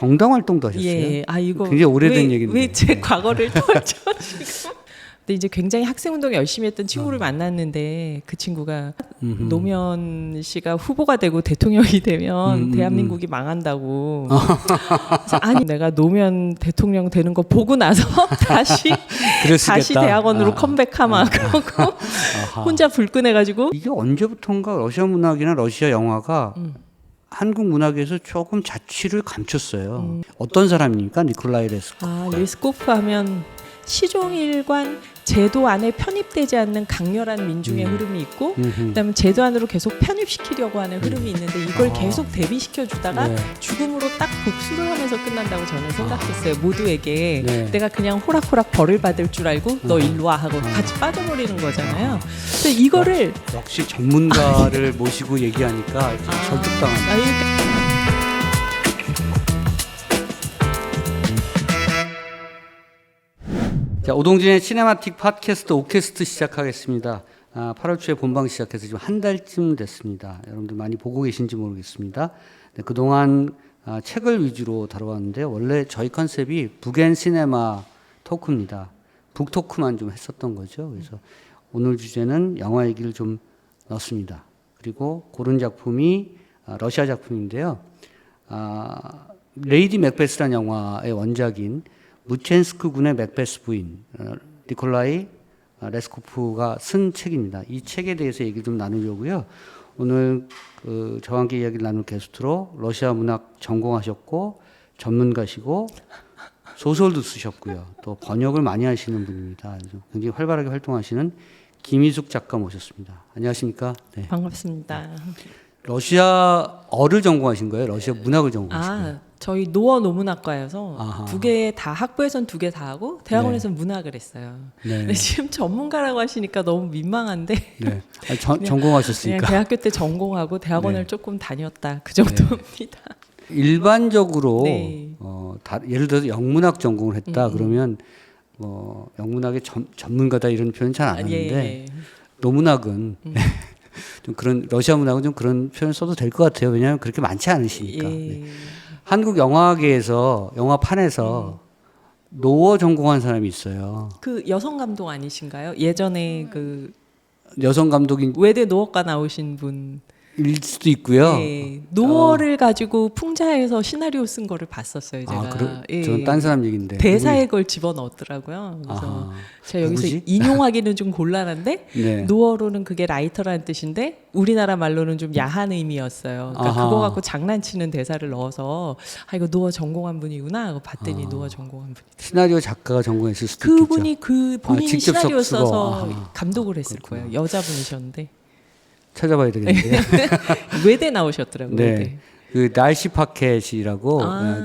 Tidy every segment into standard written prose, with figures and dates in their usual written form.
정당 활동도 하셨어요? 예. 아 이거 굉장히 오래된 얘기인데. 왜 제 과거를 털죠 지금? 근데 이제 굉장히 학생운동 열심히 했던 친구를 만났는데 그 친구가 노무현 씨가 후보가 되고 대통령이 되면 대한민국이 망한다고. 그래서 아니 내가 노무현 대통령 되는 거 보고 나서 다시 대학원으로 컴백하마 그러고 혼자 불끈해가지고. 이게 언제부턴가 러시아 문학이나 러시아 영화가 한국 문학에서 조금 자취를 감췄어요. 어떤 사람입니까? 니콜라이 레스코프. 레스코프 하면 시종일관 제도 안에 편입되지 않는 강렬한 민중의 흐름이 있고 그다음에 제도 안으로 계속 편입시키려고 하는 흐름이 있는데 이걸 계속 대비시켜 주다가 네. 죽음으로 딱 복수를 하면서 끝난다고 저는 생각했어요. 모두에게. 네. 내가 그냥 호락호락 벌을 받을 줄 알고 너 일로 와 하고 같이 빠져버리는 거잖아요. 그래서 이거를 역시 전문가를 모시고 얘기하니까 설득당합니다. 자, 오동진의 시네마틱 팟캐스트 오캐스트 시작하겠습니다. 8월 초에 본방 시작해서 지금 한 달쯤 됐습니다. 여러분들 많이 보고 계신지 모르겠습니다. 네, 그동안 책을 위주로 다뤄왔는데 원래 저희 컨셉이 북앤 시네마 토크입니다. 북토크만 좀 했었던 거죠. 그래서 오늘 주제는 영화 얘기를 좀 넣었습니다. 그리고 고른 작품이 러시아 작품인데요. 레이디 맥베스라는 영화의 원작인 무첸스크 군의 맥베스 부인 니콜라이 레스코프가 쓴 책입니다. 이 책에 대해서 얘기 좀 나누려고요. 오늘 저와 함께 이야기를 나눌 게스트로 러시아 문학 전공하셨고 전문가시고 소설도 쓰셨고요. 또 번역을 많이 하시는 분입니다. 굉장히 활발하게 활동하시는 김희숙 작가 모셨습니다. 안녕하십니까? 네. 반갑습니다. 러시아어를 전공하신 거예요? 러시아 문학을 전공하신 거예요? 저희 노어 노문학과여서 두 개 다 학부에선 두 개 다 하고 대학원에서는 문학을 했어요. 네. 근데 지금 전문가라고 하시니까 너무 민망한데. 네. 전공하셨으니까. 그냥 대학교 때 전공하고 대학원을 조금 다녔다 그 정도입니다. 일반적으로 네. 예를 들어서 영문학 전공을 했다 그러면 영문학의 전문가다 이런 표현 잘 안 하는데 노문학은 좀 그런 러시아 문학은 좀 그런 표현 써도 될 것 같아요. 왜냐하면 그렇게 많지 않으시니까. 네. 한국 영화계에서 영화판에서 노어 전공한 사람이 있어요. 그 여성 감독 아니신가요? 예전에 그 여성 감독인 외대 노어과 나오신 분. 일 수도 있고요. 네, 노어를 가지고 풍자해서 시나리오 쓴 거를 봤었어요. 제가. 저는 딴 사람 얘기인데 대사에 그걸 집어넣었더라고요. 그래서 제가 여기서 누구지? 인용하기는 좀 곤란한데 네. 노어로는 그게 라이터라는 뜻인데 우리나라 말로는 좀 야한 의미였어요. 그러니까 그거 갖고 장난치는 대사를 넣어서 이거 노어 전공한 분이구나 하고 봤더니 노어 전공한 분이. 시나리오 작가가 전공했을 수도 그분이 있겠죠. 본인이 직접 시나리오 쓰고. 써서 감독을 했을 거예요. 여자분이셨는데. 찾아봐야 되겠는데. 외대 나오셨더라고요. 네. 외대. 그 날씨 파켓이라고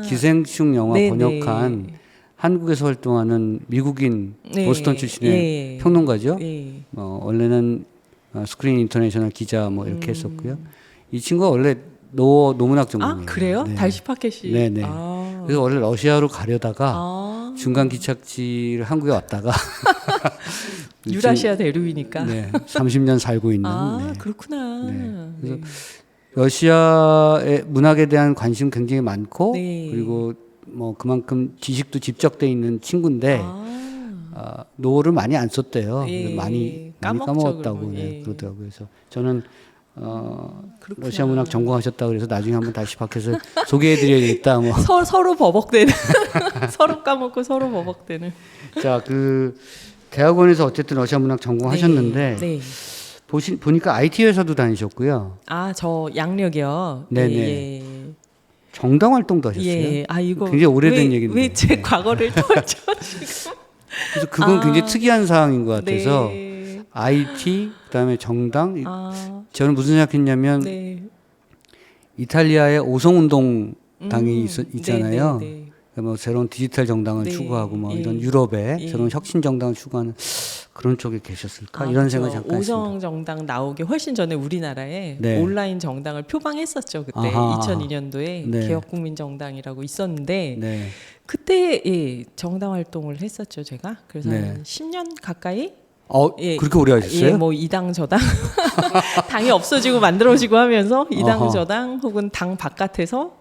기생충 영화 네, 번역한 한국에서 활동하는 미국인 네. 보스턴 출신의 네. 평론가죠. 네. 원래는 스크린 인터내셔널 기자 뭐 이렇게 했었고요. 이 친구가 원래 노문학 전공이에요. 그래요? 네. 달시 파켓이. 네네. 그래서 원래 러시아로 가려다가 중간 기착지를 한국에 왔다가 유라시아 대륙이니까. 네, 30년 살고 있는. 네. 그렇구나. 네. 그래서 러시아의 문학에 대한 관심 굉장히 많고 네. 그리고 뭐 그만큼 지식도 집적돼 있는 친구인데 노를 많이 안 썼대요. 예. 많이 까먹죠, 까먹었다고 그러면. 네, 예. 그러더라고요. 그래서 저는 그렇구나. 러시아 문학 전공하셨다 그래서 나중에 한번 다시 밖에서 소개해드려야겠다. 뭐. 서로 버벅대는. 서로 까먹고 서로 버벅대는. 자, 그 대학원에서 어쨌든 러시아 문학 전공하셨는데 네. 보니까 IT 회사도 다니셨고요. 저 양력이요. 네네. 예. 정당 활동도 하셨어요. 예. 이거 굉장히 오래된 얘기인데. 왜 제 과거를 털죠 지금? 그래서 그건 굉장히 특이한 상황인 것 같아서 네. IT 그다음에 정당. 저는 무슨 생각했냐면 네. 이탈리아의 오송운동 당이 있잖아요. 네. 뭐 새로운 디지털 정당을 네. 추구하고 뭐 예. 이런 유럽의 예. 새로운 혁신 정당을 추구하는 그런 쪽에 계셨을까 이런 생각을 잠깐 했습니다. 오성 정당 나오기 훨씬 전에 우리나라에 네. 온라인 정당을 표방했었죠. 그때 아하. 2002년도에 네. 개혁국민정당이라고 있었는데 네. 그때 정당 활동을 했었죠. 제가 그래서 네. 한 10년 가까이 그렇게 오래 하셨어요? 뭐 이당 저당 당이 없어지고 만들어지고 하면서 이당 저당 혹은 당 바깥에서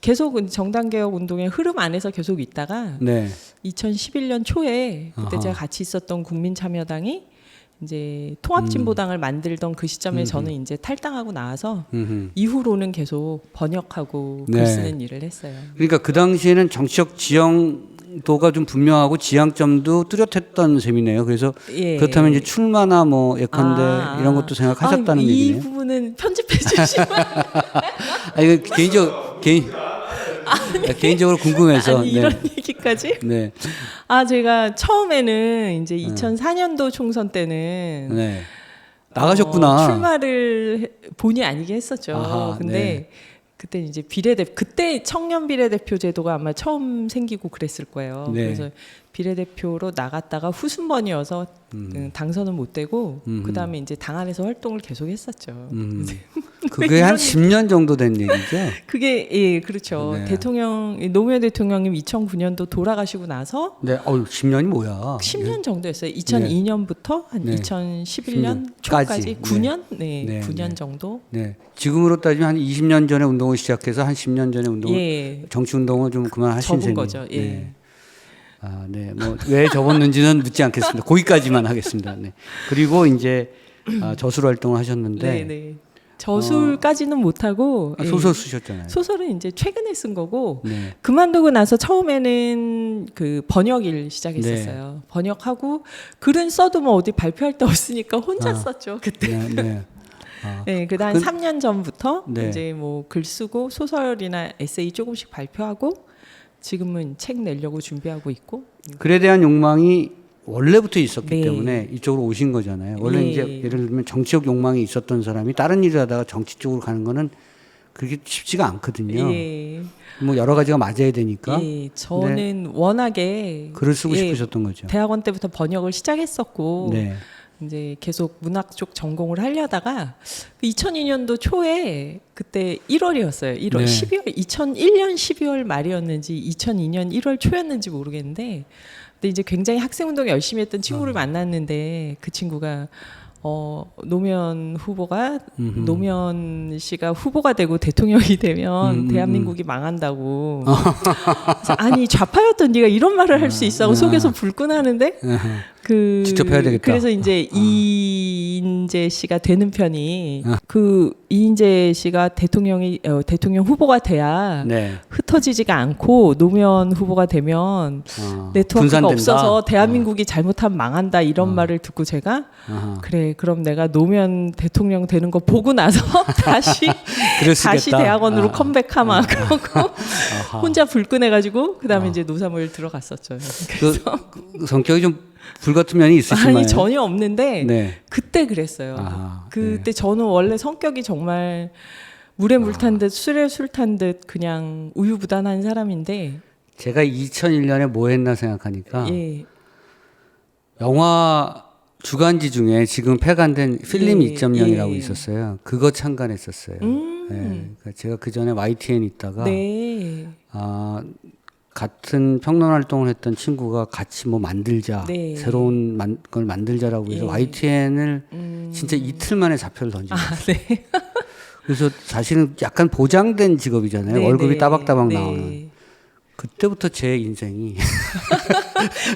계속 정당 개혁 운동의 흐름 안에서 계속 있다가 네. 2011년 초에 그때 아하. 제가 같이 있었던 국민참여당이 이제 통합진보당을 만들던 그 시점에 저는 이제 탈당하고 나와서 이후로는 계속 번역하고 네. 글 쓰는 일을 했어요. 그러니까 그 당시에는 정치적 지형도가 좀 분명하고 지향점도 뚜렷했던 셈이네요. 그래서 예. 그렇다면 이제 출마나 뭐 예컨대 이런 것도 생각하셨다는 이 얘기네요. 부분은 편집해 주시면 아 이거 개인적으로 궁금해서. 아니 이런 얘기까지? 네. 제가 처음에는 이제 2004년도 총선 때는 네. 나가셨구나. 출마를 본의 아니게 했었죠. 아하, 근데 네. 그때 이제 그때 청년 비례대표 제도가 아마 처음 생기고 그랬을 거예요. 네. 그래서 비례대표로 나갔다가 후순번이어서 당선은 못 되고 그다음에 이제 당 안에서 활동을 계속 했었죠. 그게 한 10년 정도 된 얘기죠. 그게 예 그렇죠. 네. 노무현 대통령님 2009년도 돌아가시고 나서 네. 10년이 뭐야? 10년 정도였어요. 2002년부터 한 네. 2011년 까지. 초까지 9년? 네, 네, 9년 네. 정도. 네. 지금으로 따지면 한 20년 전에 운동을 시작해서 한 10년 전에 운동을 예. 정치 운동을 좀 그만하신 접은 셈이에요. 거죠. 예. 네. 네. 뭐 왜 접었는지는 묻지 않겠습니다. 거기까지만 하겠습니다. 네. 그리고 이제 저술 활동을 하셨는데 네, 네. 저술까지는 못하고 예. 소설 쓰셨잖아요. 소설은 이제 최근에 쓴 거고 네. 그만두고 나서 처음에는 그 번역일 시작했었어요. 번역하고 글은 써도 뭐 어디 발표할 데 없으니까 혼자 썼죠 그때. 네. 네. 네, 그다음 3년 전부터 네. 이제 뭐 글 쓰고 소설이나 에세이 조금씩 발표하고 지금은 책 내려고 준비하고 있고. 글에 대한 욕망이 원래부터 있었기 네. 때문에 이쪽으로 오신 거잖아요. 원래 네. 이제 예를 들면 정치적 욕망이 있었던 사람이 다른 일을 하다가 정치 쪽으로 가는 거는 그렇게 쉽지가 않거든요. 예. 뭐 여러 가지가 맞아야 되니까 예, 저는 워낙에 글을 쓰고 예, 싶으셨던 거죠. 대학원 때부터 번역을 시작했었고 네. 이제 계속 문학 쪽 전공을 하려다가 2002년도 초에 그때 1월이었어요. 1월 네. 12월 2001년 12월 말이었는지 2002년 1월 초였는지 모르겠는데 근데 이제 굉장히 학생 운동 열심히 했던 친구를 만났는데 그 친구가 노무현 후보가 노무현 씨가 후보가 되고 대통령이 되면 대한민국이 망한다고. 그래서 아니 좌파였던 네가 이런 말을 할 수 있어 하고 속에서 불끈하는데 직접 해야 되겠다. 그래서 이제 이인재 씨가 되는 편이 그 이인재 씨가 대통령 후보가 돼야 네. 흩어지지가 않고 노무현 후보가 되면 네트워크가 분산된다. 없어서 대한민국이 잘못하면 망한다 이런 말을 듣고 제가 그래 그럼 내가 노무현 대통령 되는 거 보고 나서 다시 대학원으로 컴백하마 그러고 혼자 불끈해가지고 그다음에 이제 노사모를 들어갔었죠. 그 성격이 좀 불같은 면이 있으시나요? 아니 전혀 없는데 네. 그때 그랬어요. 그때 저는 원래 성격이 정말 물에 물 탄 듯 술에 술 탄 듯 그냥 우유부단한 사람인데 제가 2001년에 뭐 했나 생각하니까 예. 영화 주간지 중에 지금 폐간된 필름 예, 2.0이라고 예. 있었어요. 그거 참관했었어요. 네, 그러니까 제가 그 전에 YTN 있다가 네. 같은 평론 활동을 했던 친구가 같이 뭐 만들자, 네. 새로운 걸 만들자라고 해서 예. YTN을 진짜 이틀 만에 사표를 던졌어요. 네. 그래서 사실은 약간 보장된 직업이잖아요. 네, 월급이 네. 따박따박 네. 나오는. 그때부터 제 인생이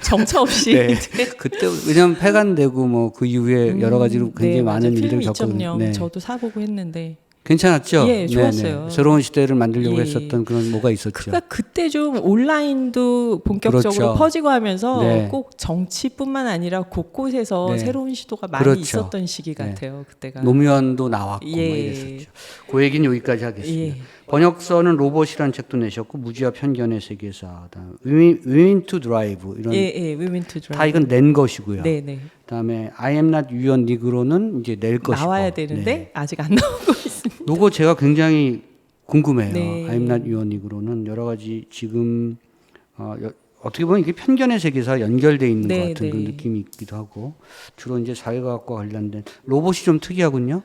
정처 없이 네. 그때 왜냐하면 폐간되고 뭐 그 이후에 여러 가지로 굉장히 네, 많은 맞아요. 일들을 필름 겪었는데 2.0 네. 저도 사보고 했는데 괜찮았죠? 예, 좋았어요. 새로운 시대를 만들려고 예. 했었던 그런 뭐가 있었죠. 그러니까 그때 좀 온라인도 본격적으로 그렇죠. 퍼지고 하면서 네. 꼭 정치뿐만 아니라 곳곳에서 네. 새로운 시도가 많이 그렇죠. 있었던 시기 네. 같아요. 그때가. 노무현도 나왔고 뭐 예. 이랬었죠. 그 얘기는 여기까지 하겠습니다. 예. 번역서는 로봇이라는 책도 내셨고 무지와 편견의 세계사, 그다음 Women to Drive 이런 예, 예, Women to Drive. 다 이건 낸 것이고요. 네, 네. 그다음에 I am not you and Negro는 이제 낼 것이고 나와야 되는데 네. 아직 안 나오고 있습니다. 요거 제가 굉장히 궁금해요. 네. I am not you and Negro는 여러 가지 지금 어떻게 보면 이게 편견의 세계사 연결돼 있는 네, 것 같은 네. 그런 느낌이 있기도 하고 주로 이제 사회과학과 관련된 로봇이 좀 특이하군요.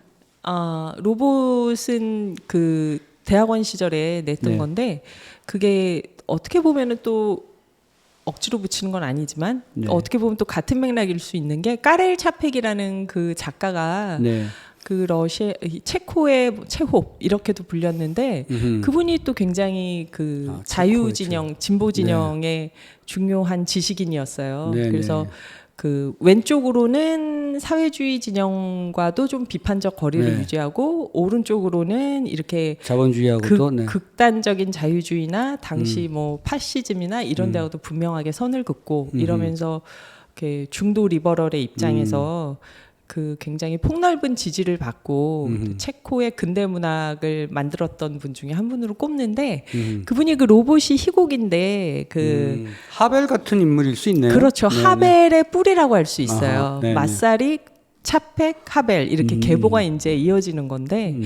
로봇은 그 대학원 시절에 냈던 네. 건데 그게 어떻게 보면은 또 억지로 붙이는 건 아니지만 네. 어떻게 보면 또 같은 맥락일 수 있는 게 까렐 차펙이라는 그 작가가 네. 그 이 체코의 체홉 이렇게도 불렸는데 그분이 또 굉장히 그 아, 자유 체코의 진영, 진보 진영의 중요한 지식인이었어요. 네, 그래서 네. 그 왼쪽으로는 사회주의 진영과도 좀 비판적 거리를 네. 유지하고 오른쪽으로는 이렇게 자본주의하고도 네. 극단적인 자유주의나 당시 뭐 파시즘이나 이런 데하고도 분명하게 선을 긋고 이러면서 이렇게 중도 리버럴의 입장에서 그 굉장히 폭넓은 지지를 받고 체코의 근대 문학을 만들었던 분 중에 한 분으로 꼽는데 그분이 그 로봇이 희곡인데 그 하벨 같은 인물일 수 있네요. 그렇죠. 네, 하벨의 뿌리라고 할 수 있어요. 아하, 네네. 마사리, 차펙, 하벨 이렇게 계보가 이제 이어지는 건데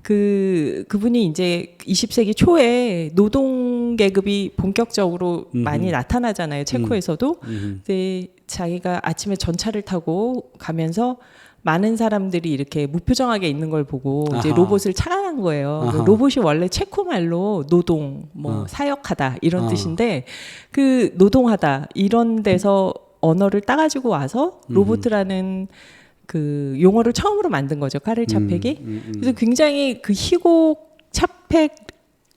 그분이 이제 20세기 초에 노동 계급이 본격적으로 많이 나타나잖아요. 체코에서도. 근데 자기가 아침에 전차를 타고 가면서 많은 사람들이 이렇게 무표정하게 있는 걸 보고 이제 아하. 로봇을 차단한 거예요. 아하. 로봇이 원래 체코 말로 노동, 뭐 사역하다 이런 아. 뜻인데 그 노동하다 이런 데서 언어를 따가지고 와서 로보트라는 그 용어를 처음으로 만든 거죠. 카렐 차펙이. 그래서 굉장히 그 희곡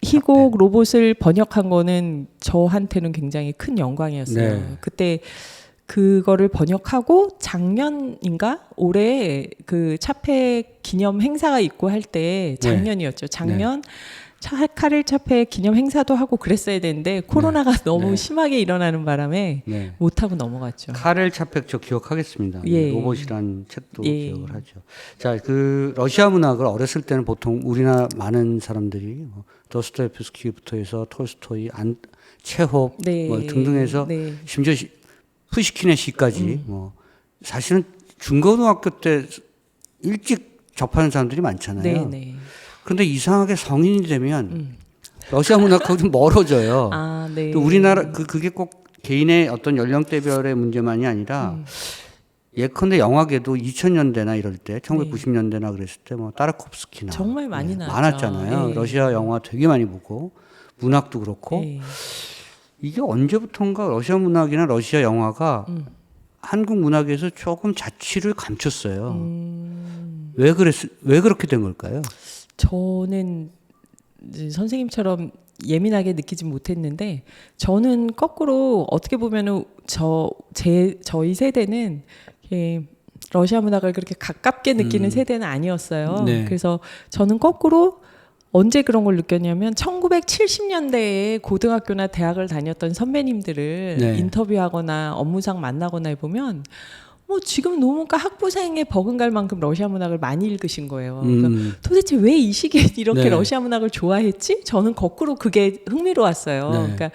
희곡 로봇을 번역한 거는 저한테는 굉장히 큰 영광이었어요. 네. 그때 그거를 번역하고 작년인가 올해 그 차펙 기념 행사가 있고 할 때 작년이었죠. 작년 카렐 차펙 기념 행사도 하고 그랬어야 되는데 코로나가 너무 네. 심하게 일어나는 바람에 네. 못 하고 넘어갔죠. 카렐 차펙 저 기억하겠습니다. 예. 로봇이라는 책도 예. 기억을 하죠. 자, 그 러시아 문학을 어렸을 때는 보통 우리나라 많은 사람들이 뭐 도스토옙스키부터 해서 톨스토이, 체홉 네. 뭐 등등해서 네. 심지어 푸시킨의 시까지 뭐 사실은 중고등학교 때 일찍 접하는 사람들이 많잖아요. 네, 네. 그런데 이상하게 성인이 되면 러시아 문학하고 좀 멀어져요. 아, 네. 또 우리나라 그게 꼭 개인의 어떤 연령대별의 문제만이 아니라 예컨대 영화계도 2000년대나 이럴 때 1990년대나 그랬을 때 뭐 따르코프스키나 정말 많이 나왔죠. 많았잖아요. 네. 러시아 영화 되게 많이 보고 문학도 그렇고 네. 이게 언제부턴가 러시아 문학이나 러시아 영화가 한국 문학에서 조금 자취를 감췄어요. 왜 그렇게 된 걸까요? 저는 이제 선생님처럼 예민하게 느끼지 못했는데 저는 거꾸로 어떻게 보면은 저희 세대는 이렇게 러시아 문학을 그렇게 가깝게 느끼는 세대는 아니었어요. 네. 그래서 저는 거꾸로 언제 그런 걸 느꼈냐면 1970년대에 고등학교나 대학을 다녔던 선배님들을 네. 인터뷰하거나 업무상 만나거나 해보면 뭐 지금 노문과 학부생에 버금갈 만큼 러시아 문학을 많이 읽으신 거예요. 그러니까 도대체 왜 이 시기에 이렇게 네. 러시아 문학을 좋아했지? 저는 거꾸로 그게 흥미로웠어요. 네. 그러니까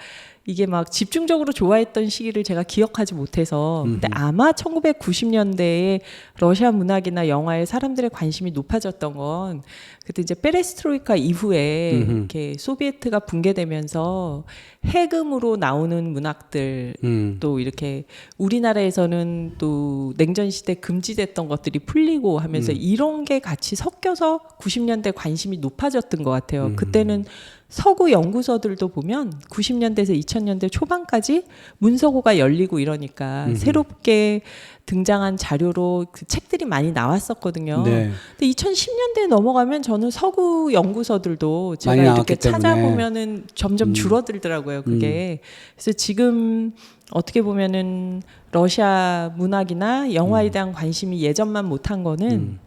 이게 막 집중적으로 좋아했던 시기를 제가 기억하지 못해서 근데 아마 1990년대에 러시아 문학이나 영화에 사람들의 관심이 높아졌던 건 그때 이제 페레스트로이카 이후에 이렇게 소비에트가 붕괴되면서 해금으로 나오는 문학들 또 이렇게 우리나라에서는 또 냉전 시대 금지됐던 것들이 풀리고 하면서 이런 게 같이 섞여서 90년대 관심이 높아졌던 것 같아요. 그때는 서구 연구서들도 보면 90년대에서 2000년대 초반까지 문서고가 열리고 이러니까 새롭게 등장한 자료로 그 책들이 많이 나왔었거든요. 네. 근데 2010년대에 넘어가면 저는 서구 연구서들도 제가 많이 이렇게 나왔기 때문에. 찾아보면은 점점 줄어들더라고요. 그게. 그래서 지금 어떻게 보면은 러시아 문학이나 영화에 대한 관심이 예전만 못한 거는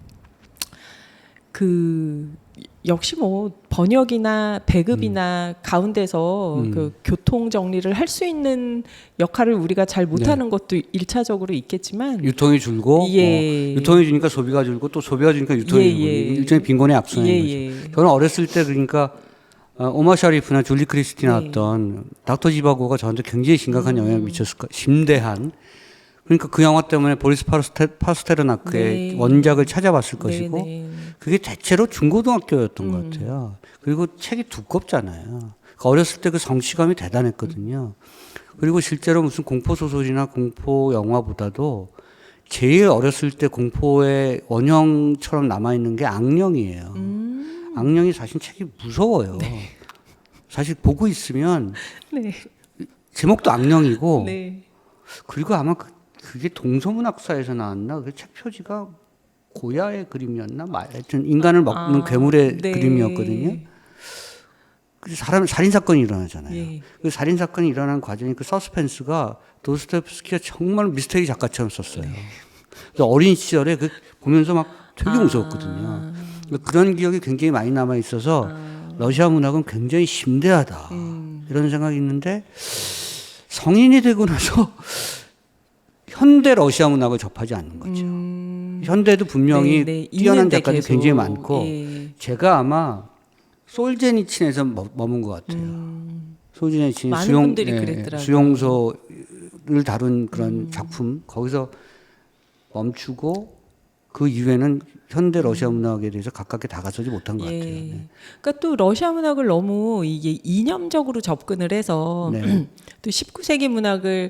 그 역시 뭐 번역이나 배급이나 가운데서 그 교통 정리를 할 수 있는 역할을 우리가 잘 못하는 것도 일차적으로 있겠지만 유통이 줄고 예. 유통이 주니까 소비가 줄고 또 소비가 주니까 유통이 줄고 일종의 빈곤의 악순환인 거죠. 저는 어렸을 때 그러니까 오마 샤리프나 줄리 크리스티 나왔던 닥터 지바고가 저한테 굉장히 심각한 영향을 미쳤을 거예요. 심대한. 그러니까 그 영화 때문에 보리스 파스테르나크의 원작을 찾아봤을 것이고 그게 대체로 중고등학교였던 것 같아요. 그리고 책이 두껍잖아요. 그러니까 어렸을 때 그 성취감이 대단했거든요. 그리고 실제로 무슨 공포 소설이나 공포 영화보다도 제일 어렸을 때 공포의 원형처럼 남아있는 게 악령이에요. 악령이 사실 책이 무서워요. 사실 보고 있으면 제목도 악령이고 그리고 아마 그게 동서문학사에서 나왔나 그 책 표지가 고야의 그림이었나? 하여튼 인간을 먹는 괴물의 네. 그림이었거든요. 그 살인 사건이 일어나잖아요. 예. 그 살인 사건이 일어나는 과정이 그 서스펜스가 도스토옙스키가 정말 미스테리 작가처럼 썼어요. 그래서 어린 시절에 그 보면서 막 되게 무서웠거든요. 그런 기억이 굉장히 많이 남아 있어서 러시아 문학은 굉장히 심대하다 이런 생각이 있는데 성인이 되고 나서 현대 러시아 문학을 접하지 않는 거죠. 현대도 분명히 뛰어난 있는데 작가들이 계속. 굉장히 많고 예. 제가 아마 솔제니친에서 머문 것 같아요. 솔제니친이 많은 분들이 그랬더라고요. 수용소를 다룬 그런 작품 거기서 멈추고 그 이후에는 현대 러시아 문학에 대해서 가깝게 다가서지 못한 것 같아요. 네. 그러니까 또 러시아 문학을 너무 이게 이념적으로 접근을 해서 네. 또 19세기 문학을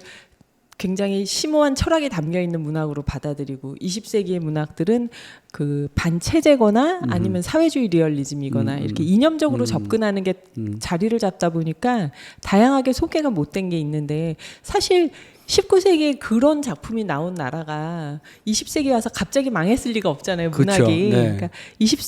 굉장히 심오한 철학이 담겨 있는 문학으로 받아들이고 20세기의 문학들은 그 반체제거나 아니면 사회주의 리얼리즘이거나 이렇게 이념적으로 접근하는 게 자리를 잡다 보니까 다양하게 소개가 못된 게 있는데 사실 19세기에 그런 작품이 나온 나라가 20세기 와서 갑자기 망했을 리가 없잖아요, 문학이. 그쵸, 네. 그러니까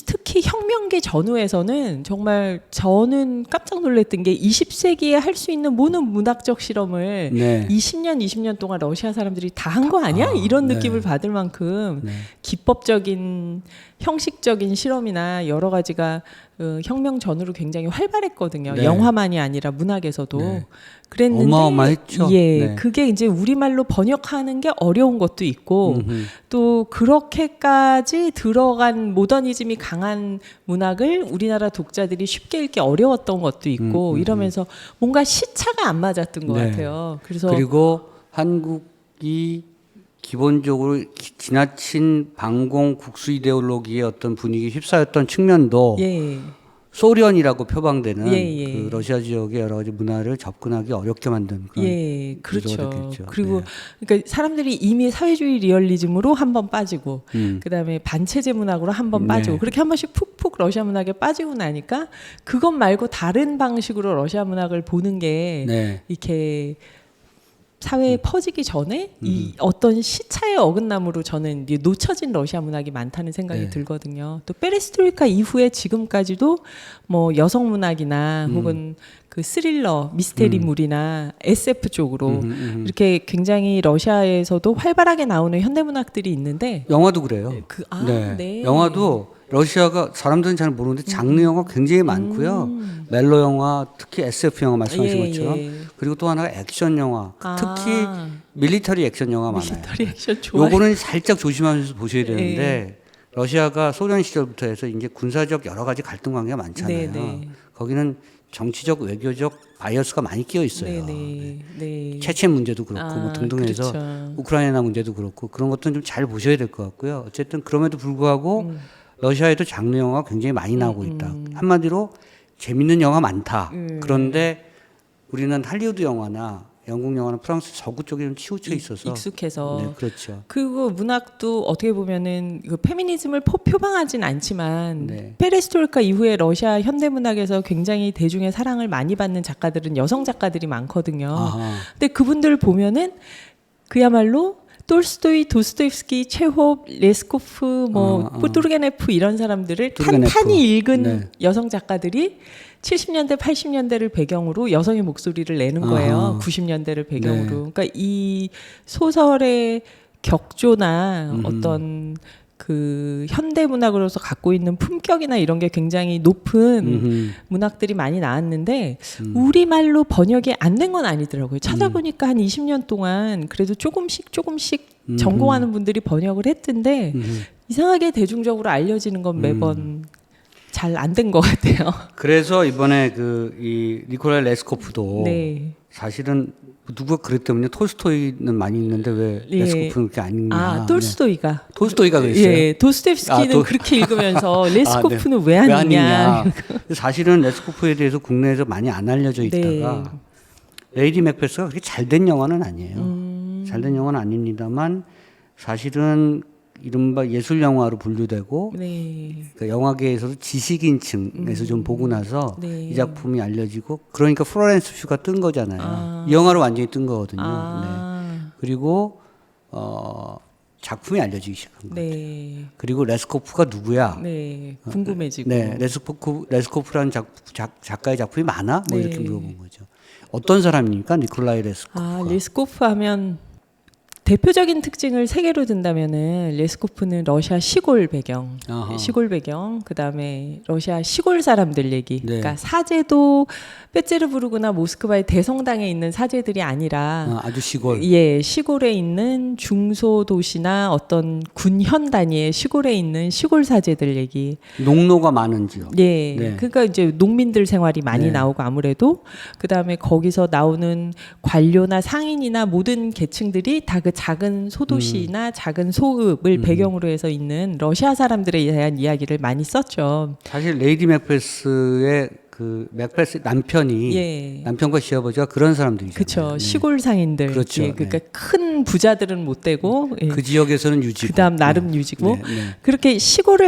특히 혁명기 전후에서는 정말 저는 깜짝 놀랐던 게 20세기에 할 수 있는 모든 문학적 실험을 네. 20년 동안 러시아 사람들이 다 한 거 아니야? 이런 네. 느낌을 받을 만큼 네. 기법적인 형식적인 실험이나 여러 가지가 혁명 전후로 굉장히 활발했거든요. 네. 영화만이 아니라 문학에서도. 네. 그랬는데 어마어마했죠. 예, 네. 그게 이제 우리말로 번역하는 게 어려운 것도 있고 또 그렇게까지 들어간 모더니즘이 강한 문학을 우리나라 독자들이 쉽게 읽기 어려웠던 것도 있고 이러면서 뭔가 시차가 안 맞았던 것 네. 같아요. 그래서 그리고 한국이 기본적으로 지나친 반공 국수 이데올로기의 어떤 분위기에 휩싸였던 측면도 예. 소련이라고 표방되는 예. 그 러시아 지역의 여러 가지 문화를 접근하기 어렵게 만든 그런 예, 그렇죠. 요소가 됐겠죠. 그리고 네. 그러니까 사람들이 이미 사회주의 리얼리즘으로 한번 빠지고, 그다음에 반체제 문학으로 한번 빠지고, 네. 그렇게 한 번씩 푹푹 러시아 문학에 빠지고 나니까 그것 말고 다른 방식으로 러시아 문학을 보는 게 네. 이렇게 사회에 퍼지기 전에 이 어떤 시차의 어긋남으로 저는 이제 놓쳐진 러시아 문학이 많다는 생각이 네. 들거든요. 또 페레스트로이카 이후에 지금까지도 뭐 여성 문학이나 혹은 그 스릴러, 미스테리물이나 SF 쪽으로 이렇게 굉장히 러시아에서도 활발하게 나오는 현대 문학들이 있는데 영화도 그래요. 네. 영화도 러시아가 사람들은 잘 모르는데 장르 영화 굉장히 많고요. 멜로 영화, 특히 SF 영화 말씀하신 것처럼. 그리고 또 하나가 액션 영화, 특히 밀리터리 액션 영화 많아요. 밀리터리 액션 좋아요. 요거는 살짝 조심하면서 보셔야 되는데 러시아가 소련 시절부터 해서 이제 군사적 여러 가지 갈등 관계가 많잖아요. 네. 거기는 정치적 외교적 바이어스가 많이 끼어 있어요. 네. 체첸 문제도 그렇고 뭐 등등 해서 그렇죠. 우크라이나 문제도 그렇고 그런 것들은 좀 잘 보셔야 될 것 같고요. 어쨌든 그럼에도 불구하고 러시아에도 장르 영화가 굉장히 많이 나오고 있다. 한마디로 재밌는 영화 많다. 그런데 우리는 할리우드 영화나 영국 영화나 프랑스 서구 쪽에 좀 치우쳐 있어서 익숙해서 네, 그렇죠. 그리고 문학도 어떻게 보면은 그 페미니즘을 표방하진 않지만 네. 페레스트로이카 이후에 러시아 현대 문학에서 굉장히 대중의 사랑을 많이 받는 작가들은 여성 작가들이 많거든요. 아하. 근데 그분들 보면은 그야말로 톨스토이, 도스토옙스키, 체홉, 레스코프, 뭐 뚜르게네프 이런 사람들을 뚜르게네프. 탄탄히 읽은 네. 여성 작가들이 70년대, 80년대를 배경으로 여성의 목소리를 내는 거예요. 아하. 90년대를 배경으로. 네. 그러니까 이 소설의 격조나 어떤 그 현대 문학으로서 갖고 있는 품격이나 이런 게 굉장히 높은 문학들이 많이 나왔는데 우리말로 번역이 안 된 건 아니더라고요. 찾아보니까 한 20년 동안 그래도 조금씩 전공하는 분들이 번역을 했던데 이상하게 대중적으로 알려지는 건 매번 잘 안 된 것 같아요. 그래서 이번에 이 니콜라이 레스코프도 네. 사실은 누가 그랬다면요. 톨스토이는 많이 읽는데 왜 예. 레스코프는 그렇게 안 읽냐. 톨스토이가. 네. 톨스토이가 그랬어요. 예, 도스토옙스키는 그렇게 읽으면서 레스코프는 왜 안 읽냐. 사실은 레스코프에 대해서 국내에서 많이 안 알려져 있다가 레이디 맥베스가 그렇게 잘된 영화는 아니에요. 잘된 영화는 아닙니다만 사실은 이른바 예술 영화로 분류되고 그 영화계에서도 지식인층에서 좀 보고 나서 이 작품이 알려지고 그러니까 플로렌스 퓨가 뜬 거잖아요. 이 영화로 완전히 뜬 거거든요. 네. 그리고 작품이 알려지기 시작한 거예요. 네. 그리고 레스코프가 누구야? 네. 궁금해지고. 네, 레스코프라는 작가의 작품이 많아? 뭐 네. 이렇게 물어본 거죠. 어떤 사람입니까, 니콜라이 레스코프가? 레스코프 하면 대표적인 특징을 세 개로 든다면은 레스코프는 러시아 시골 배경, 아하. 시골 배경, 그 다음에 러시아 시골 사람들 얘기. 네. 그러니까 사제도 페테르부르크나 모스크바의 대성당에 있는 사제들이 아니라 아주 시골. 예, 시골에 있는 중소도시나 어떤 군현 단위의 시골에 있는 시골 사제들 얘기. 농노가 많은 지역. 예, 네. 그러니까 이제 농민들 생활이 많이 네. 나오고 아무래도 그 다음에 거기서 나오는 관료나 상인이나 모든 계층들이 다 그 작은 소도시나 작은 소읍을 배경으로 해서 있는 러시아 사람들에 대한 이야기를 많이 썼죠. 사실 레이디 맥베스의 그 맥베스 남편이 예. 남편과 시아버지가 그런 사람들이잖아요. 그렇죠. 네. 시골 상인들. 그렇죠. 예, 그러니까 큰 부자들은 못 되고 예. 그 지역에서는 유지고. 그다음 나름 유지고 네, 네. 그렇게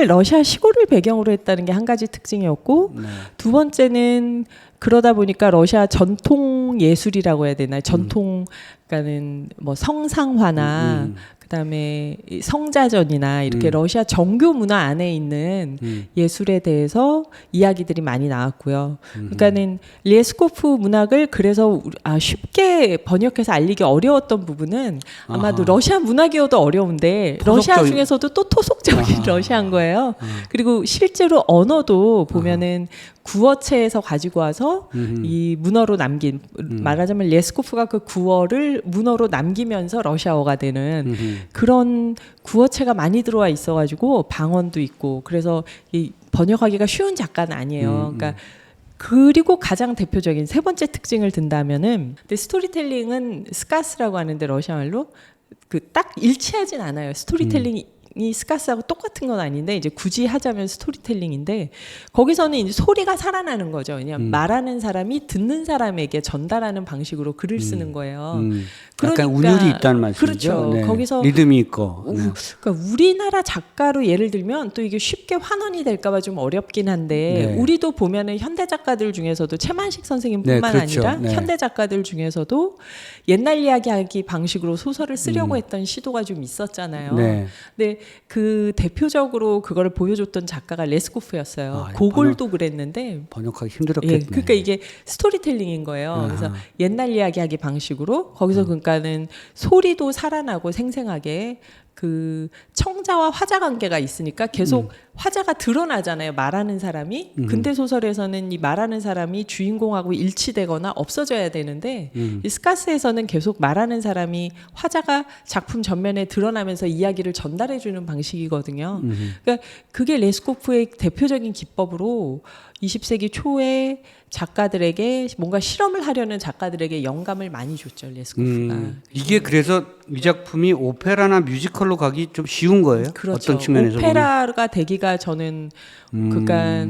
러시아 시골을 배경으로 했다는 게 한 가지 특징이었고 네. 두 번째는 그러다 보니까 러시아 전통 예술이라고 해야 되나 전통 그러니까는 뭐 성상화나 그다음에 이 성자전이나 이렇게 러시아 정교 문화 안에 있는 예술에 대해서 이야기들이 많이 나왔고요. 그러니까는 리에스코프 문학을 그래서 쉽게 번역해서 알리기 어려웠던 부분은 아마도 아하. 러시아 문학이어도 어려운데 러시아 토속적인- 중에서도 또 토속적인 아하. 러시아인 거예요. 그리고 실제로 언어도 보면은 구어체에서 가지고 와서 이 문어로 남긴 말하자면 리에스코프가 그 구어를 문어로 남기면서 러시아어가 되는 그런 구어체가 많이 들어와 있어가지고 방언도 있고 그래서 이 번역하기가 쉬운 작가는 아니에요. 그러니까 그리고 가장 대표적인 세 번째 특징을 든다면은 근데 스토리텔링은 스카스라고 하는데 러시아 말로 그 딱 일치하진 않아요. 스토리텔링이 스카스하고 똑같은 건 아닌데 이제 굳이 하자면 스토리텔링인데 거기서는 이제 소리가 살아나는 거죠. 그냥 말하는 사람이 듣는 사람에게 전달하는 방식으로 글을 쓰는 거예요. 약간 운율이 있다는 말씀이죠. 그렇죠. 네. 거기서 리듬이 있고. 그러니까 우리나라 작가로 예를 들면 또 이게 쉽게 환원이 될까봐 좀 어렵긴 한데 네. 우리도 보면은 현대 작가들 중에서도 최만식 선생님뿐만 네, 그렇죠. 아니라 네. 현대 작가들 중에서도 옛날 이야기하기 방식으로 소설을 쓰려고 했던 시도가 좀 있었잖아요. 네. 근데 그 대표적으로 그거를 보여줬던 작가가 레스코프였어요. 아, 고골도 그랬는데 번역하기 힘들었겠네. 예, 그러니까 이게 스토리텔링인 거예요. 그래서 옛날 이야기하기 방식으로 거기서 그러니까는 소리도 살아나고 생생하게 그 청자와 화자 관계가 있으니까 계속 화자가 드러나잖아요. 말하는 사람이. 근대 소설에서는 이 말하는 사람이 주인공하고 일치되거나 없어져야 되는데 이 스카스에서는 계속 말하는 사람이 화자가 작품 전면에 드러나면서 이야기를 전달해 주는 방식이거든요. 그러니까 그게 레스코프의 대표적인 기법으로 20세기 초에 작가들에게 뭔가 실험을 하려는 작가들에게 영감을 많이 줬죠. 레스코프가. 이게 그래서 이 작품이 오페라나 뮤지컬로 가기 좀 쉬운 거예요? 그렇죠. 어떤 측면에서 오페라가 되기가 저는 그러니까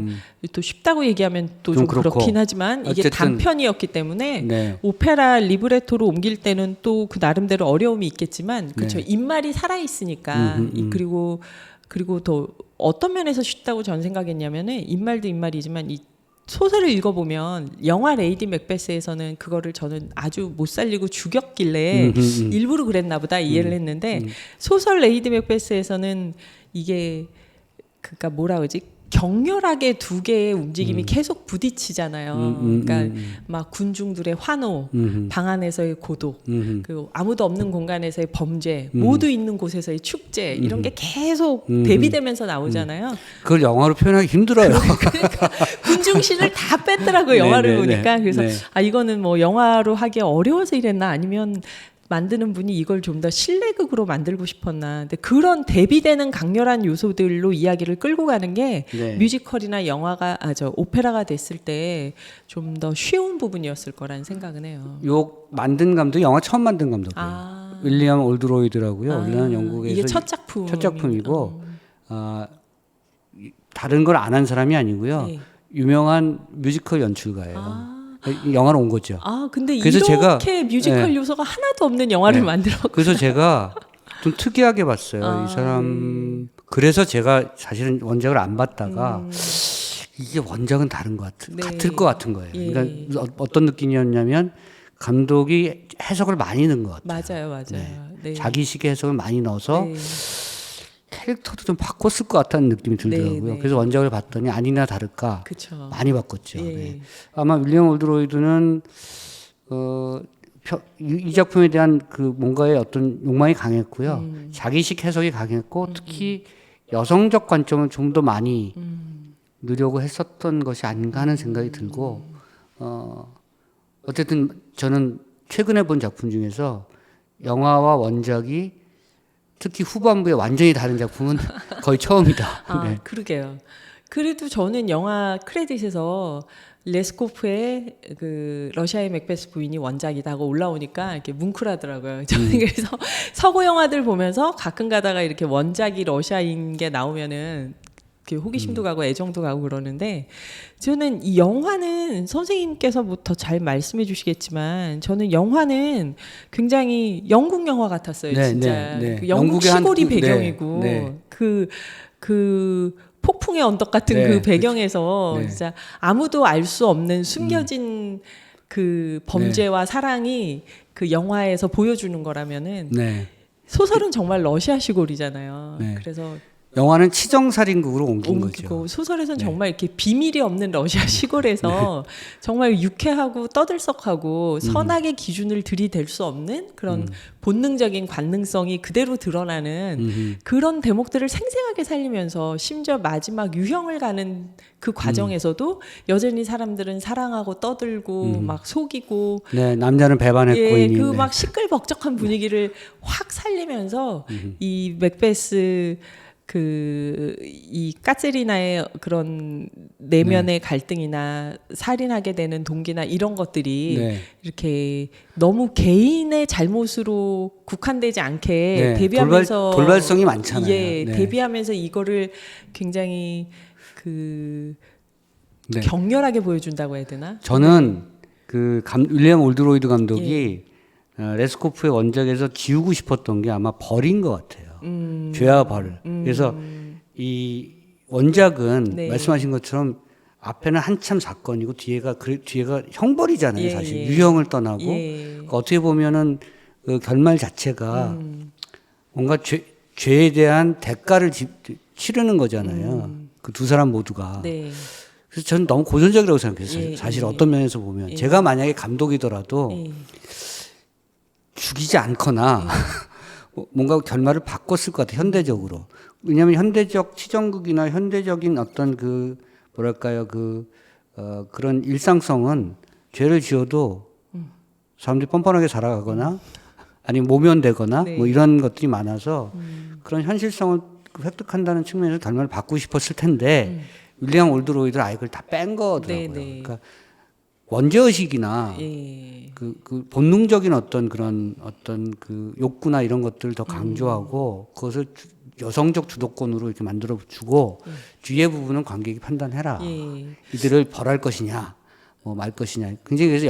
또 쉽다고 얘기하면 또 좀 그렇고. 그렇긴 하지만 이게 어쨌든 단편이었기 때문에 네. 오페라 리브레토로 옮길 때는 또 그 나름대로 어려움이 있겠지만 그렇죠. 네. 입말이 살아 있으니까 그리고 더 어떤 면에서 쉽다고 저는 생각했냐면은 입말도 입말이지만 이 소설을 읽어보면 영화 레이디 맥베스에서는 그거를 저는 아주 못 살리고 죽였길래 일부러 그랬나 보다 이해를 했는데 소설 레이디 맥베스에서는 이게 그러니까 뭐라 그러지 격렬하게 두 개의 움직임이 계속 부딪히잖아요. 그러니까 막 군중들의 환호, 방 안에서의 고독, 그리고 아무도 없는 공간에서의 범죄, 모두 있는 곳에서의 축제 이런 게 계속 대비되면서 나오잖아요. 그걸 영화로 표현하기 힘들어요. 그러니까 군중신을 다 뺐더라고요. 영화를 네, 네, 보니까. 네. 그래서 네. 이거는 뭐 영화로 하기 어려워서 이랬나 아니면 만드는 분이 이걸 좀 더 실내극으로 만들고 싶었나. 근데 그런 대비되는 강렬한 요소들로 이야기를 끌고 가는 게 네. 뮤지컬이나 영화가 오페라가 됐을 때 좀 더 쉬운 부분이었을 거라는 생각은 해요. 요 만든 감독이 영화 처음 만든 감독이에요. 아. 윌리엄 올드로이드라고요. 우리나라 영국에서 이게 첫 작품. 첫 작품이고 다른 걸 안 한 사람이 아니고요. 네. 유명한 뮤지컬 연출가예요. 영화로 온 거죠. 근데 그래서 이렇게 제가- 뮤지컬 네. 요소가 하나도 없는 영화를 네. 만들었고. 그래서 제가 좀 특이하게 봤어요. 이 사람. 그래서 제가 사실은 원작을 안 봤다가 이게 원작은 다른 것 네. 같을 것 같은 거예요. 예. 그러니까 어떤 느낌이었냐면 감독이 해석을 많이 넣은 것 같아요. 맞아요. 네. 네. 자기식 해석을 많이 넣어서 네. 캐릭터도 좀 바꿨을 것 같다는 느낌이 들더라고요. 네, 네. 그래서 원작을 봤더니 아니나 다를까 그쵸. 많이 바꿨죠. 예. 네. 아마 윌리엄 올드로이드는 이 작품에 대한 그 뭔가의 어떤 욕망이 강했고요. 자기식 해석이 강했고 특히 여성적 관점을 좀 더 많이 넣으려고 했었던 것이 아닌가 하는 생각이 들고 어쨌든 저는 최근에 본 작품 중에서 영화와 원작이 특히 후반부에 완전히 다른 작품은 거의 처음이다. 아, 네. 그러게요. 그래도 저는 영화 크레딧에서 레스코프의 그 러시아의 맥베스 부인이 원작이다 하고 올라오니까 이렇게 뭉클하더라고요. 저는 그래서 서구 영화들 보면서 가끔 가다가 이렇게 원작이 러시아인 게 나오면은 이렇게 호기심도 가고 애정도 가고 그러는데 저는 이 영화는 선생님께서 뭐 더 잘 말씀해 주시겠지만 저는 영화는 굉장히 영국 영화 같았어요. 네, 진짜 네, 네. 그 영국 영국의 한 시골이 네, 배경이고 네. 그 폭풍의 언덕 같은 네, 그 배경에서 그렇죠. 네. 진짜 아무도 알 수 없는 숨겨진 그 범죄와 사랑이 그 영화에서 보여주는 거라면은 네. 소설은 정말 러시아 시골이잖아요. 네. 그래서 영화는 치정살인극으로 옮긴 거죠. 옮기고 소설에서는 네. 정말 이렇게 비밀이 없는 러시아 시골에서 정말 유쾌하고 떠들썩하고 선악의 기준을 들이댈 수 없는 그런 본능적인 관능성이 그대로 드러나는 그런 대목들을 생생하게 살리면서 심지어 마지막 유형을 가는 그 과정에서도 여전히 사람들은 사랑하고 떠들고 막 속이고 네, 남자는 배반했고 예, 이미 그 네. 막 시끌벅적한 분위기를 확 살리면서 이 맥베스 그 이 까체리나의 그런 내면의 갈등이나 살인하게 되는 동기나 이런 것들이 네. 이렇게 너무 개인의 잘못으로 국한되지 않게 네, 대비하면서 돌발성이 많잖아요. 예, 네. 대비하면서 이거를 굉장히 그 네. 격렬하게 보여준다고 해야 되나? 저는 그 윌리엄 올드로이드 감독이 예. 레스코프의 원작에서 지우고 싶었던 게 아마 벌인 것 같아요. 죄와 벌. 그래서 이 원작은 네. 말씀하신 것처럼 앞에는 한참 사건이고 뒤에가 형벌이잖아요. 예, 사실 예. 유형을 떠나고 예. 그러니까 어떻게 보면은 그 결말 자체가 뭔가 죄에 대한 대가를 치르는 거잖아요. 그 두 사람 모두가. 네. 그래서 저는 너무 고전적이라고 생각했어요. 예, 사실 예. 어떤 면에서 보면 제가 만약에 감독이더라도 예. 죽이지 않거나 뭔가 결말을 바꿨을 것 같아요. 현대적으로. 왜냐하면 현대적 치정극이나 현대적인 어떤 그 뭐랄까요 그런 일상성은 죄를 지어도 사람들이 뻔뻔하게 살아가거나 아니면 모면되거나 네. 뭐 이런 것들이 많아서 그런 현실성을 획득한다는 측면에서 결말을 바꾸고 싶었을 텐데 윌리엄 올드로이드는 아예 그걸 다 뺀 거더라고요. 네, 네. 그러니까 원죄의식이나 예. 그 본능적인 어떤 그런 어떤 그 욕구나 이런 것들을 더 강조하고 그것을 여성적 주도권으로 이렇게 만들어 주고 뒤에 부분은 관객이 판단해라. 예. 이들을 벌할 것이냐, 뭐 말 것이냐. 굉장히 그래서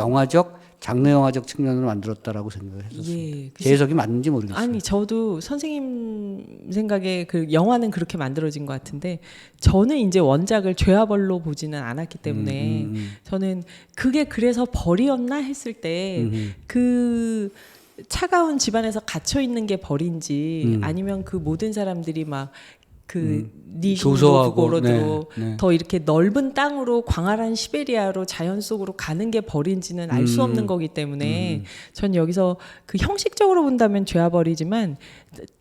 장르 영화적 측면으로 만들었다라고 생각을 했었어요. 예. 제 해석이 맞는지 모르겠어요. 아니 저도 선생님 생각에 그 영화는 그렇게 만들어진 것 같은데 저는 이제 원작을 죄와 벌로 보지는 않았기 때문에 저는 그게 그래서 벌이었나 했을 때 그 차가운 집안에서 갇혀 있는 게 벌인지 아니면 그 모든 사람들이 막 그 니신도 조소하고, 부고로도 네, 네. 더 이렇게 넓은 땅으로 광활한 시베리아로 자연 속으로 가는 게 벌인지는 알 수 없는 거기 때문에 전 여기서 그 형식적으로 본다면 죄와 벌이지만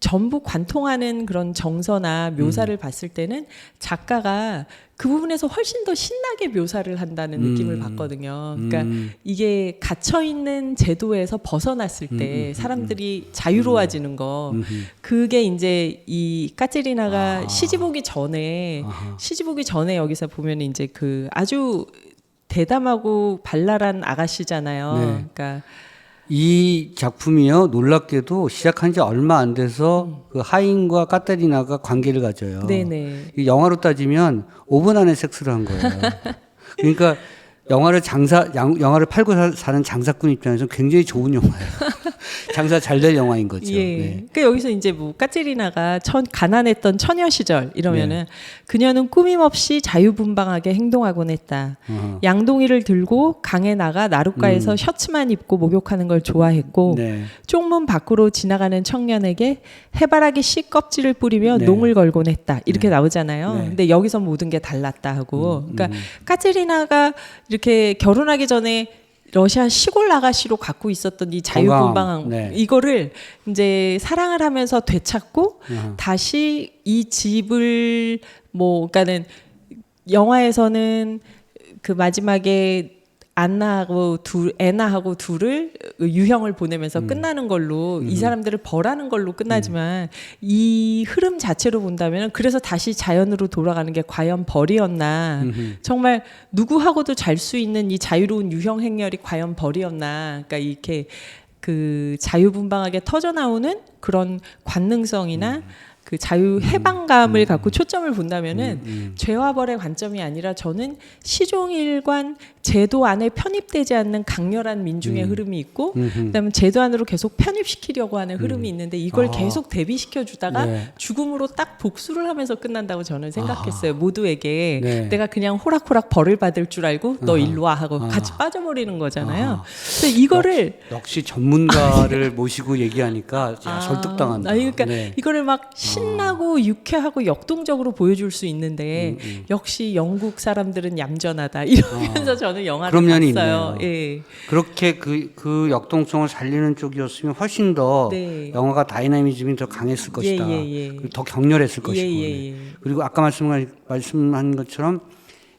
전부 관통하는 그런 정서나 묘사를 봤을 때는 작가가 그 부분에서 훨씬 더 신나게 묘사를 한다는 느낌을 받거든요. 그러니까 이게 gat혀 있는 제도에서 벗어났을 때 사람들이 자유로워지는 거 그게 이제 이 까체리나가 시집 오기 전에 여기서 보면 이제 그 아주 대담하고 발랄한 아가씨잖아요. 네. 그러니까 이 작품이요 놀랍게도 시작한 지 얼마 안 돼서 그 하인과 까테리나가 관계를 가져요. 네네. 이 영화로 따지면 5분 안에 섹스를 한 거예요. 그러니까 영화를 팔고 사는 장사꾼 입장에서 굉장히 좋은 영화예요. 장사 잘 될 영화인 거죠. 예. 네. 그러니까 여기서 이제 뭐 까제리나가 가난했던 처녀 시절 이러면은 네. 그녀는 꾸밈없이 자유분방하게 행동하곤 했다. 양동이를 들고 강에 나가 나룻가에서 셔츠만 입고 목욕하는 걸 좋아했고 네. 쪽문 밖으로 지나가는 청년에게 해바라기 씨 껍질을 뿌리며 네. 농을 걸곤 했다. 이렇게 나오잖아요. 네. 근데 여기서 모든 게 달랐다 하고. 그러니까 까제리나가 이렇게 결혼하기 전에 러시아 시골 아가씨로 갖고 있었던 이 자유분방한 네. 이거를 이제 사랑을 하면서 되찾고 다시 이 집을 뭐 그러니까는 영화에서는 그 마지막에 애나하고 둘을 유형을 보내면서 끝나는 걸로 이 사람들을 벌하는 걸로 끝나지만 이 흐름 자체로 본다면 그래서 다시 자연으로 돌아가는 게 과연 벌이었나 정말 누구하고도 잘 수 있는 이 자유로운 유형 행렬이 과연 벌이었나 그러니까 이렇게 그 자유분방하게 터져 나오는 그런 관능성이나 그 자유 해방감을 갖고 초점을 본다면은 죄와 벌의 관점이 아니라 저는 시종일관 제도 안에 편입되지 않는 강렬한 민중의 흐름이 있고 그다음에 제도 안으로 계속 편입시키려고 하는 흐름이 있는데 이걸 계속 대비시켜 주다가 네. 죽음으로 딱 복수를 하면서 끝난다고 저는 생각했어요. 모두에게 네. 내가 그냥 호락호락 벌을 받을 줄 알고 너 일로 와 하고 같이 빠져버리는 거잖아요. 그래서 이거를 역시 전문가를 모시고 얘기하니까 설득당한다. 그러니까 네. 이거를 막 신나고 유쾌하고 역동적으로 보여줄 수 있는데 역시 영국 사람들은 얌전하다 이러면서 저는 영화를 그런 면이 봤어요. 있네요. 예. 그렇게 그 역동성을 살리는 쪽이었으면 훨씬 더 네. 영화가 다이나미즘이 더 강했을 것이다. 예. 그리고 더 격렬했을 것이고. 예. 그리고 아까 말씀한 것처럼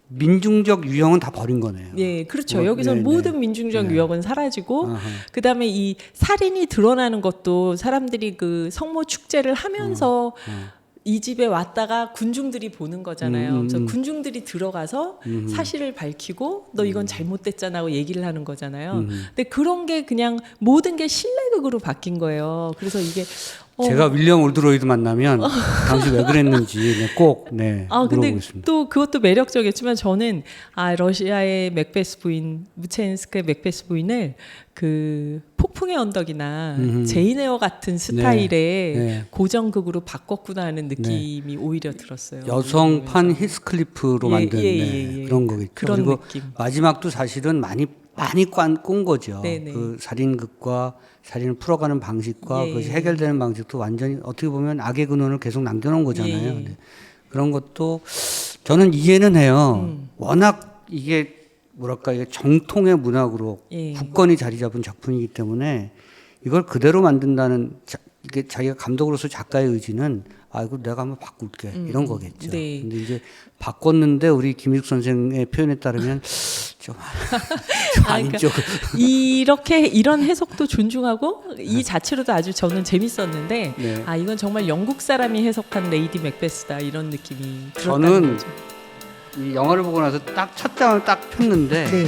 민중적 유형은 다 버린 거네요. 예, 그렇죠. 뭐, 여기서 네, 모든 네. 민중적 네. 유형은 사라지고, 아하. 그다음에 이 살인이 드러나는 것도 사람들이 그 성모 축제를 하면서 이 집에 왔다가 군중들이 보는 거잖아요. 그래서 군중들이 들어가서 사실을 밝히고 너 이건 잘못됐잖아 하고 얘기를 하는 거잖아요. 근데 그런 게 그냥 모든 게 신뢰극으로 바뀐 거예요. 그래서 이게 제가 윌리엄 올드로이드 만나면 당시 왜 그랬는지 꼭 근데 물어보겠습니다. 또 그것도 매력적이었지만 저는 러시아의 맥베스 부인 무첸스크의 맥베스 부인을 그 폭풍의 언덕이나 제인 에어 같은 스타일의 네. 고정극으로 바꿨구나 하는 느낌이 오히려 들었어요. 여성판 히스클리프로 만든 예. 그런 거겠죠. 그런 그리고 느낌. 마지막도 사실은 많이 꼰 거죠. 네네. 그 살인극과 살인을 풀어가는 방식과 예. 그것이 해결되는 방식도 완전히 어떻게 보면 악의 근원을 계속 남겨놓은 거잖아요. 예. 네. 그런 것도 저는 이해는 해요. 워낙 이게 뭐랄까 이게 정통의 문학으로 예. 굳건히 자리 잡은 작품이기 때문에 이걸 그대로 만든다는 이게 자기가 감독으로서 작가의 의지는 이거 내가 한번 바꿀게 이런 거겠죠. 네. 근데 이제 바꿨는데 우리 김익 선생의 표현에 따르면 좀 아닌 그러니까 쪽. 이렇게 이런 해석도 존중하고 이 자체로도 아주 저는 재밌었는데 네. 이건 정말 영국 사람이 해석한 레이디 맥베스다 이런 느낌이 들었다는 저는 거죠. 이 영화를 보고 나서 딱 첫 장을 딱 폈는데 네.